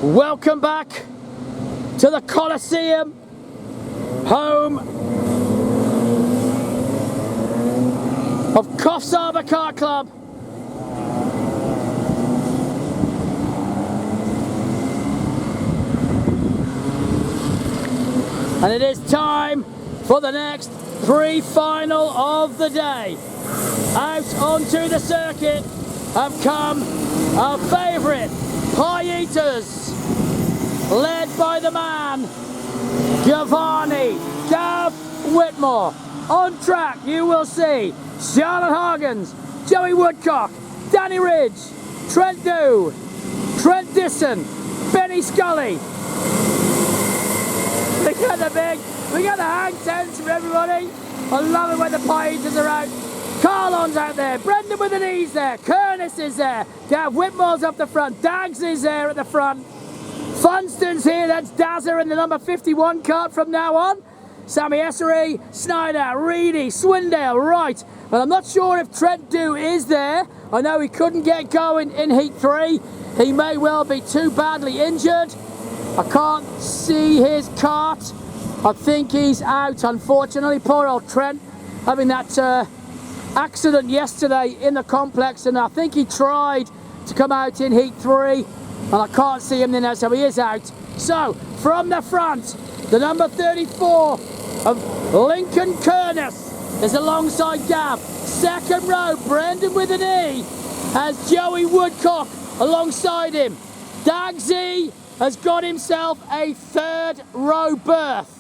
Welcome back to the Coliseum, home of Coffs Harbour Kart Club. And it is time for the next pre-final of the day. Out onto the circuit have come our favourite pie eaters, led by the man Gav Whitmore. On track you will see Charlotte Hargens, Joey Woodcock, Danny Ridge, Trent Dew, Trent Disson, Benny Scully. We got the hang tents from everybody. I love it when the pie eaters are out. Carlon's out there, Brendan with an E's there, Curtis is there, Gav Whitmore's up the front, Dags is there at the front, Funston's here, that's Dazza in the number 51 kart from now on, Sammy Essery, Snyder, Reedy, Swindale, right. Well, I'm not sure if Trent Dew is there. I know he couldn't get going in Heat 3. He may well be too badly injured. I can't see his kart. I think he's out, unfortunately. Poor old Trent, having that accident yesterday in the complex, and I think he tried to come out in Heat 3, and I can't see him there, so he is out. So, from the front, the number 34 of Lincoln Curtis is alongside Gav. Second row, Brendan with an E, has Joey Woodcock alongside him. Dagsy has got himself a third row berth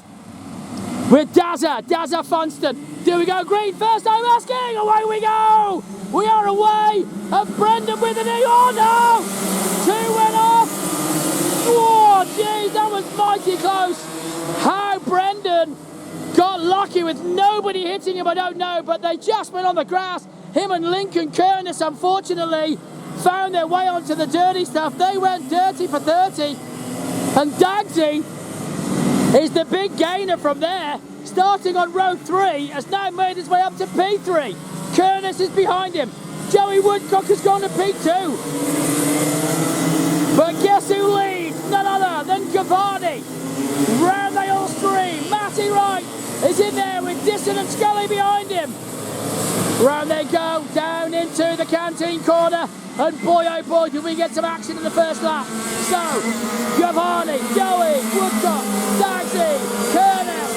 with Dazza Funston. Do we go green first? I'm asking. Away we go. We are away. And Brendan with an E. Oh no! Two went off. Oh geez, that was mighty close. How Brendan got lucky with nobody hitting him, I don't know, but they just went on the grass. Him and Lincoln Curtis, unfortunately, found their way onto the dirty stuff. They went dirty for 30. And Dagsy is the big gainer from there. Starting on row 3, has now made his way up to P3. Curtis is behind him. Joey Woodcock has gone to P2. But guess who leads? None other than Cavani. Round they all stream. Matty Wright is in there with Disson and Scully behind him. Round they go, down into the canteen corner. And boy oh boy, did we get some action in the first lap. So, Cavani, Joey, Woodcock, Dagsy, Curtis,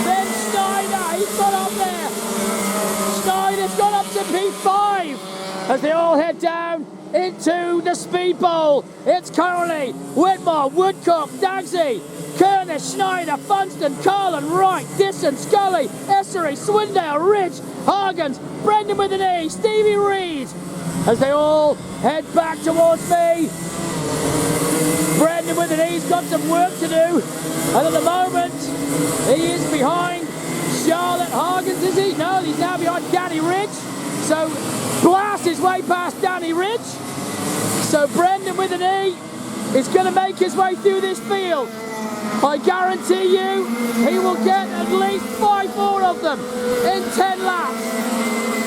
then Snyder, he's got up there. Snyder's got up to P5 as they all head down into the speed bowl. It's currently Whitmore, Woodcock, Dagsy, Curtis, Snyder, Funston, Carlin, Wright, Disson, Scully, Essery, Swindale, Ridge, Hargens, Brendan with an E, Stevie Reed, as they all head back towards me. Brendan with an E's got some work to do, and at the moment he is behind Charlotte Hargens, is he? No, he's now behind Danny Ridge, so blasts his way past Danny Ridge. So Brendan with an E is going to make his way through this field. I guarantee you he will get at least 5 more of them in 10 laps.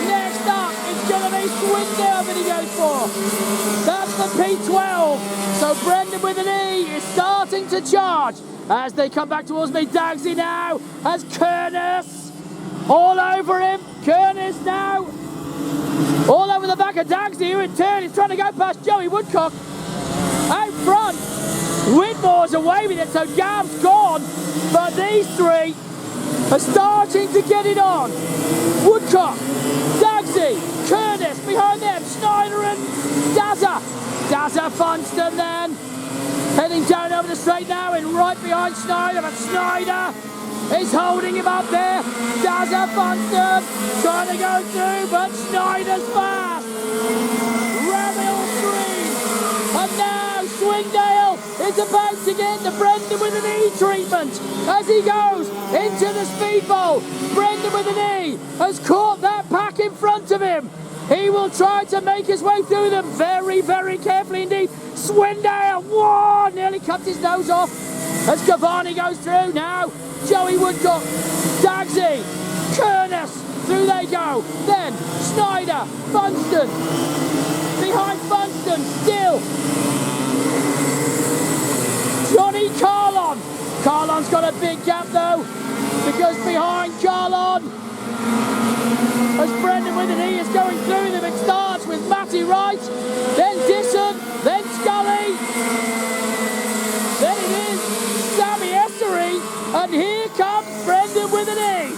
Next up, it's going to be Swindale that he goes for. That's the P12. So Brendan with an E is starting to charge as they come back towards me. Dagsy now has Curtis all over him. Curtis now all over the back of Dagsy, who in turn is trying to go past Joey Woodcock. Out front, Whitmore's away with it, so Gav's gone, but these three are starting to get it on. Woodcock, Dagsy, Curtis behind them, Snyder and Dazza Funston then, heading down over the straight now and right behind Snyder, but Snyder is holding him up there. Dazza Funston trying to go through, but Snyder's fast. Ramil Stream, and now Swindale is about to get the Brendan with an E treatment as he goes into the speed bowl. Brendan with an E has caught that pack in front of him. He will try to make his way through them very, very carefully indeed. Swindale, whoa, nearly cuts his nose off as Cavani goes through now. Joey Woodcock, Dagsy, Curtis, through they go. Then Snyder, Funston, behind Funston, still Carlon's got a big gap though, because behind Carlon, as Brendan with an E is going through them, it starts with Matty Wright, then Disson, then Scully, then it is Sammy Essery, and here comes Brendan with an E.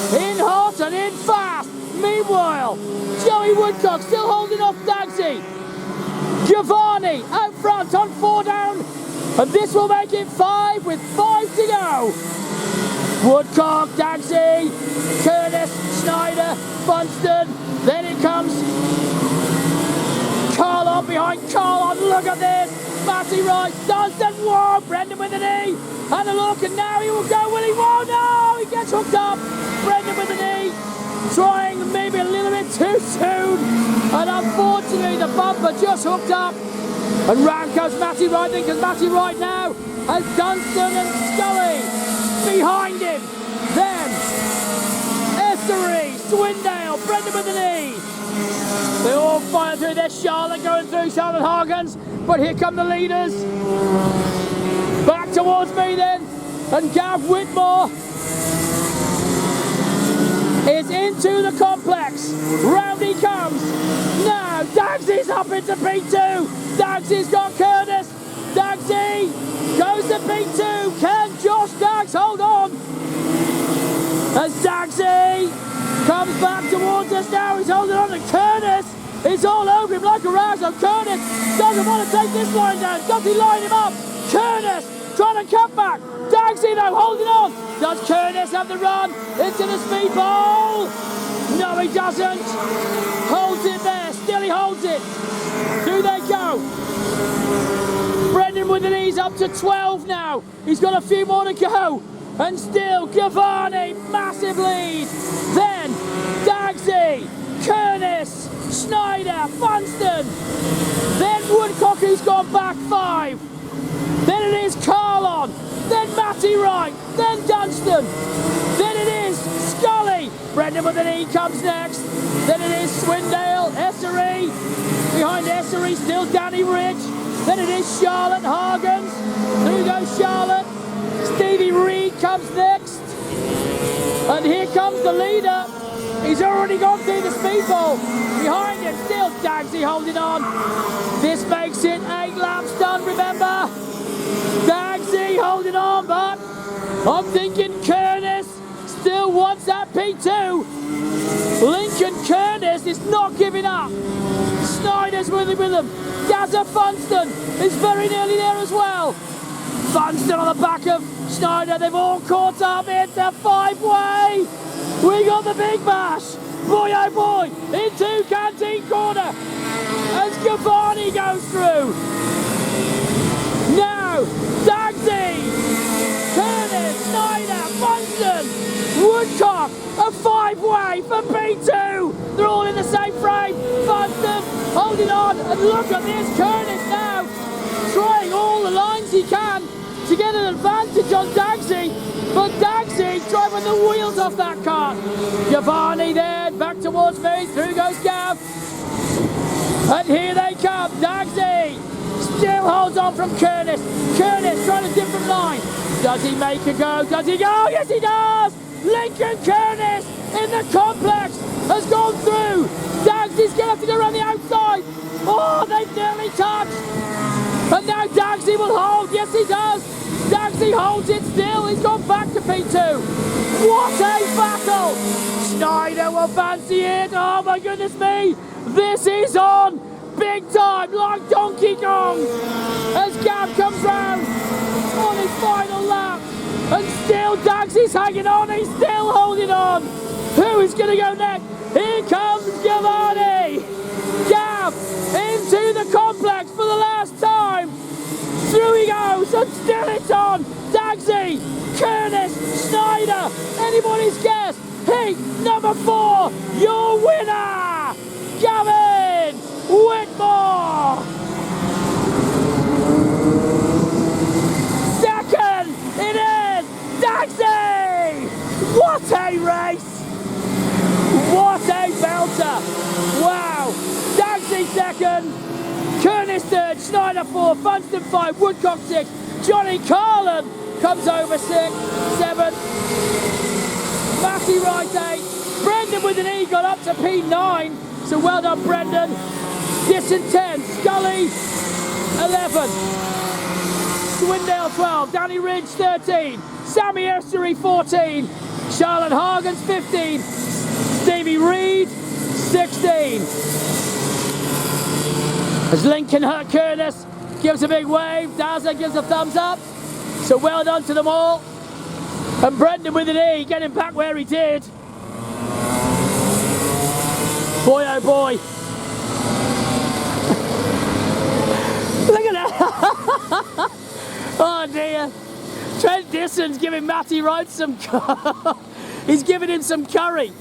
In hot and in fast. Meanwhile, Joey Woodcock still holding off Dagsy. Giovanni out front on 4 down, and this will make it 5 with 5 to go. Woodcock, Dagsy, Curtis, Snyder, Funston, then it comes Carlon behind Carlon, look at this, Matty Wright, Dunstan, whoa, Brendan with an E, and a look, and now he will go, will he? Whoa, no, he gets hooked up, Brendan with an E, trying maybe a little bit too soon, and unfortunately the bumper just hooked up, and round comes Matty Wright, then because Matty Wright now has Dunstan and Scully behind him, then Essery, Swindale, Brendan with an E. They all fire through. There's Charlotte going through, Charlotte Hargens, but here come the leaders. Back towards me then, and Gav Whitmore is into the complex. Round he comes. Now Dagsy's up into P2. Dagsy's got Curtis. Dagsy goes to P2. Can Josh Dags hold on? As Dagsy comes back towards us now, he's holding on to Curtis. It's all over him like a rouser. Curtis doesn't want to take this line down. Does he line him up? Curtis trying to cut back. Dagsy though holding on. Does Curtis have the run into the speedball? No, he doesn't. Holds it there. Still he holds it. Do they go? Brendan with an ease up to 12 now. He's got a few more to go. And still Giovanni, massive lead. Then Dagsy, Curtis, Snyder, Funston. Then Woodcock, who's gone back 5. Then it is Carlon. Then Matty Wright. Then Dunstan. Then it is Scully. Brendan with an E comes next. Then it is Swindale, Essery. Behind Essery, still Danny Rich. Then it is Charlotte Hargens. Through goes Charlotte. Stevie Reed comes next. And here comes the leader. He's already gone through the speedball. Behind him, still Dagsy holding on. This makes it 8 laps done, remember? Dagsy holding on, but I'm thinking Curtis still wants that P2. Lincoln Curtis is not giving up. Snyder's with him. Gazza Funston is very nearly there as well. Funston on the back of Snyder. They've all caught up. It's a 5-way. We got the big bash. Boy, oh boy. Into Canteen Corner. As Giovanni goes through. Now, Dagsy, Curtis, Snyder, Funston, Woodcock. A 5-way for P2. They're all in the same frame. Funston holding on. And look at this. Curtis now trying all the lines he can to get an advantage on Dagsy, but Dagsy driving the wheels off that kart. Giovanni then back towards me, through goes Gav, and here they come. Dagsy still holds on from Curtis. Curtis trying a different line. Does he make a go? Does he go? Yes, he does. Lincoln Curtis in the complex has gone through. Dagsy's going to have to go around the outside. Oh, they've nearly touched. And now Dagsy will hold. Yes, he does. Dagsy holds it still. He's gone back to P2. What a battle. Snyder will fancy it. Oh, my goodness me. This is on big time, like Donkey Kong. As Gav comes round on his final lap. And still Dagsy's hanging on. He's still holding on. Who is going to go next? Here comes Giovanni. Gav into the complex for the last time. Through he goes, and still it's on. Dagsy, Curtis, Snyder, anybody's guess. Heat number 4, your winner, Gavin Whitmore. Second, it is Dagsy. What a race. What a belter. Wow. Dagsy second. Curtis third, Snyder 4, Funston 5, Woodcock 6, Johnny Carlin comes over 6, 7. Matty Wright 8. Brendan with an E got up to P9. So well done, Brendan. Distant 10. Scully 11. Swindale 12. Danny Ridge 13. Sammy Estuary 14. Charlotte Hargens 15. Stevie Reed 16. As Lincoln Curtis gives a big wave, Dazza gives a thumbs up. So well done to them all. And Brendan with an E, getting back where he did. Boy oh boy. Look at that. Oh dear. Trent Disson's giving Matty Wright some he's giving him some curry.